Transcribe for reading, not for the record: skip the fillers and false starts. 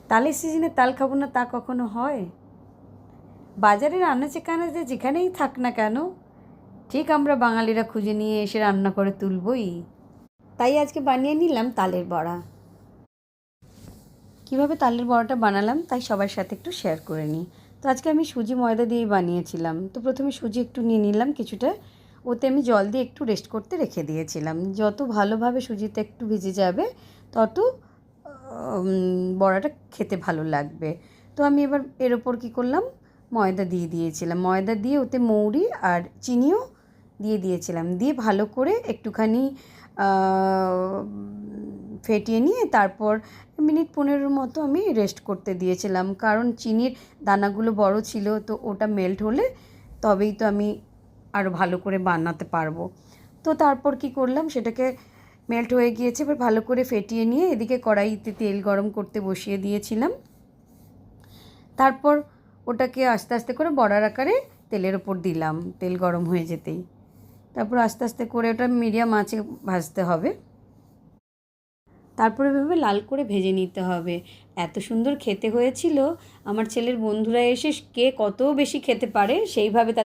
তালের সিজনে তাল খাবো না তা কখনো হয়? বাজারের আনাচে কানাচে যেখানেই থাক না কেন, ঠিক আমরা বাঙালিরা খুঁজে নিয়ে এসে রান্না করে তুলবই। তাই আজকে বানিয়ে নিলাম তালের বড়া। কীভাবে তালের বড়াটা বানালাম তাই সবার সাথে একটু শেয়ার করে নিই। তো আজকে আমি সুজি ময়দা দিয়েই বানিয়েছিলাম। তো প্রথমে সুজি একটু নিয়ে নিলাম কিছুটা, ওতে আমি জল দিয়ে একটু রেস্ট করতে রেখে দিয়েছিলাম। যত ভালোভাবে সুজিতে একটু ভিজে যাবে তত বড়াটা খেতে ভালো লাগবে। তো আমি এবার এর ওপর কী করলাম, ময়দা দিয়ে দিয়েছিলাম। ময়দা দিয়ে ওতে মৌরি আর চিনিও দিয়ে দিয়েছিলাম। দিয়ে ভালো করে একটুখানি ফেটিয়ে নিয়ে তারপর মিনিট 15 মতো আমি রেস্ট করতে দিয়েছিলাম, কারণ চিনির দানাগুলো বড় ছিল, তো ওটা মেল্ট হলে তবেই তো আমি আরও ভালো করে বানাতে পারবো। তো তারপর কি করলাম, সেটাকে মেল্ট হয়ে গিয়েছে, এবার ভালো করে ফেটিয়ে নিয়ে এদিকে কড়াইতে তেল গরম করতে বসিয়ে দিয়েছিলাম। তারপর ওটাকে আস্তে আস্তে করে বড়ার আকারে তেলের ওপর দিলাম, তেল গরম হয়ে যেতেই। তারপর আস্তে আস্তে করে ওটা মিডিয়াম আঁচে ভাজতে হবে। তারপরে এভাবে লাল করে ভেজে নিতে হবে। এত সুন্দর খেতে হয়েছিল, আমার ছেলের বন্ধুরা এসে কে কত বেশি খেতে পারে সেইভাবে